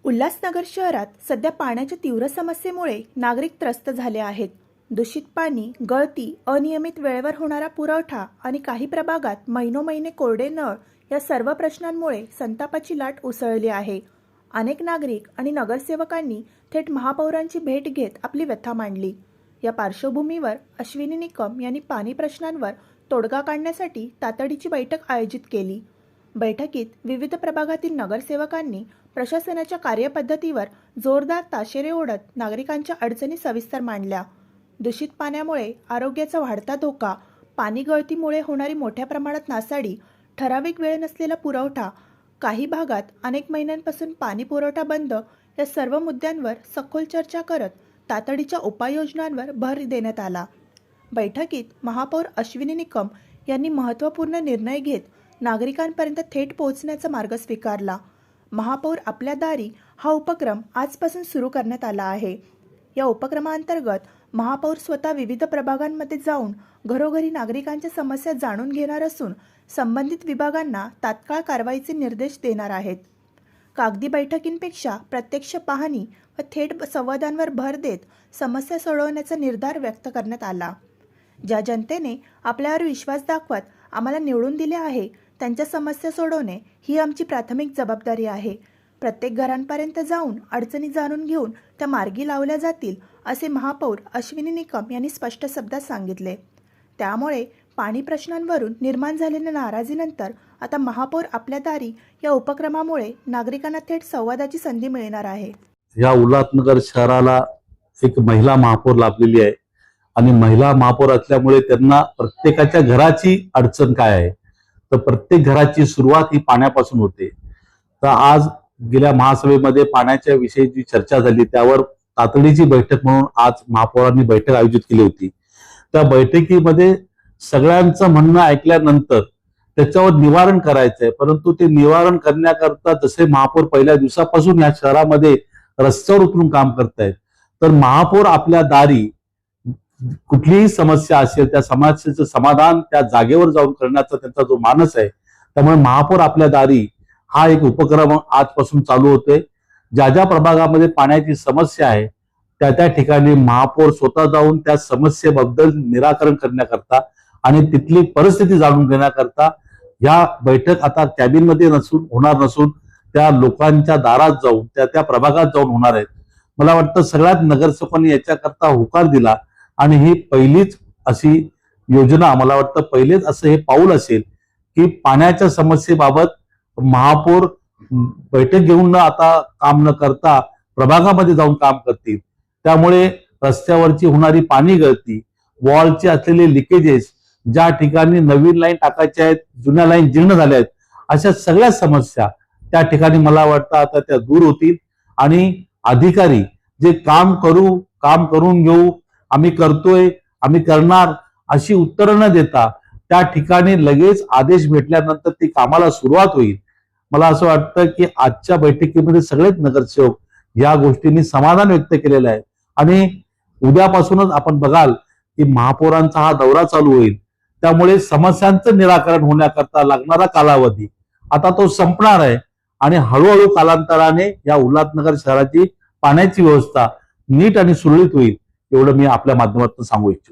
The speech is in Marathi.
उल्हासनगर शहरात सध्या पाण्याच्या तीव्र समस्येमुळे नागरिक त्रस्त झाले आहेत. दूषित पाणी, गळती, अनियमित वेळेवर होणारा पुरवठा आणि काही प्रभागात महिनोमहिने कोरडे नळ या सर्व प्रश्नांमुळे संतापाची लाट उसळली आहे. अनेक नागरिक आणि नगरसेवकांनी थेट महापौरांची भेट घेत आपली व्यथा मांडली. या पार्श्वभूमीवर अश्विनी निकम यांनी पाणी प्रश्नांवर तोडगा काढण्यासाठी तातडीची बैठक आयोजित केली. बैठकीत विविध प्रभागातील नगरसेवकांनी प्रशासनाच्या कार्यपद्धतीवर जोरदार ताशेरे ओढत नागरिकांच्या अडचणी सविस्तर मांडल्या. दूषित पाण्यामुळे आरोग्याचा वाढता धोका, पाणी गळतीमुळे होणारी मोठ्या प्रमाणात नासाडी, ठराविक वेळ नसलेला पुरवठा, काही भागात अनेक महिन्यांपासून पाणी पुरवठा बंद या सर्व मुद्द्यांवर सखोल चर्चा करत तातडीच्या उपाययोजनांवर भर देण्यात आला. बैठकीत महापौर अश्विनी निकम यांनी महत्त्वपूर्ण निर्णय घेत नागरिकांपर्यंत थेट पोहोचण्याचा मार्ग स्वीकारला. महापौर आपल्या दारी हा उपक्रम आजपासून सुरू करण्यात आला आहे. या उपक्रमांतर्गत महापौर स्वतः विविध प्रभागांमध्ये जाऊन घरोघरी नागरिकांच्या समस्या जाणून घेणार असून संबंधित विभागांना तात्काळ कारवाईचे निर्देश देणार आहेत. कागदी बैठकींपेक्षा प्रत्यक्ष पाहणी व थेट संवादांवर भर देत समस्या सोडवण्याचा निर्धार व्यक्त करण्यात आला. ज्या जनतेने आपल्यावर विश्वास दाखवत आम्हाला निवडून दिले आहे त्यांच्या समस्या सोडवणे ही आमची प्राथमिक जबाबदारी आहे. प्रत्येक घरांपर्यंत जाऊन अडचणी जाणून घेऊन त्या मार्गी लावल्या जातील असे महापौर अश्विनी निकम यांनी स्पष्ट शब्दात सांगितले. त्यामुळे पाणी प्रश्नांवरून निर्माण झालेल्या नाराजीनंतर आता महापौर आपल्या दारी या उपक्रमामुळे नागरिकांना थेट संवादाची संधी मिळणार आहे. या उल्हासनगर शहराला एक महिला महापौर लाभलेली आहे आणि महिला महापौर असल्यामुळे त्यांना प्रत्येकाच्या घराची अडचण काय आहे तर प्रत्येक घराची सुरुवात ही पाण्यापासून होते. तर आज गेल्या महासभेमध्ये पाण्याच्या विषयी जी चर्चा झाली त्यावर तातडीची बैठक म्हणून आज महापौरांनी बैठक आयोजित केली होती. त्या बैठकीमध्ये सगळ्यांचं म्हणणं ऐकल्यानंतर त्याच्यावर निवारण करायचंय, परंतु ते निवारण करण्याकरता जसे महापौर पहिल्या दिवसापासून या शहरामध्ये रस्त्यावर उतरून काम करतायत, तर महापौर आपल्या दारी कुठलीही समस्या असेल त्या समस्येचं समाधान त्या जागेवर जाऊन करण्याचा त्यांचा जो मानस आहे, त्यामुळे महापौर आपल्या दारी हा एक उपक्रम आजपासून चालू होतोय. ज्या ज्या प्रभागामध्ये पाण्याची समस्या आहे त्या त्या ठिकाणी महापौर स्वतः जाऊन त्या समस्येबद्दल निराकरण करण्याकरता आणि तिथली परिस्थिती जाणून घेण्याकरता या बैठक आता कॅबिनमध्ये होणार नसून त्या लोकांच्या दारात जाऊन त्या त्या प्रभागात जाऊन होणार आहेत. मला वाटतं सगळ्यात नगरसेवकांनी याच्याकरता होकार दिला आणि ही पहिलीच अशी योजना, मला वाटतं पहिलेच असं हे पाऊल असेल की पाण्याच्या समस्येबाबत महापौर बैठक घेऊन न आता काम न करता प्रभागामध्ये जाऊन काम करतील. त्यामुळे रस्त्यावरची होणारी पाणी गळती, वॉलचे असलेले लिकेजेस, ज्या ठिकाणी नवीन लाईन टाकायच्या आहेत, जुन्या लाईन जीर्ण झाल्या आहेत, अशा सगळ्या समस्या त्या ठिकाणी मला वाटतं आता त्या दूर होतील आणि अधिकारी जे काम करून घेऊ, आम्ही करतोय, आम्ही करणार अशी उत्तरं न देता त्या ठिकाणी लगेच आदेश भेटल्यानंतर ती कामाला सुरुवात होईल. मला असं वाटतं की आजच्या बैठकीमध्ये सगळेच नगरसेवक या गोष्टींनी समाधान व्यक्त केलेलं आहे आणि उद्यापासूनच आपण बघाल की महापौरांचा हा दौरा चालू होईल. त्यामुळे समस्यांचं निराकरण होण्याकरता लागणारा कालावधी आता तो संपणार आहे आणि हळूहळू कालांतराने या उल्हासनगर शहराची पाण्याची व्यवस्था नीट आणि सुरळीत होईल, एवढं मी आपल्या माध्यमातून सांगू इच्छितो.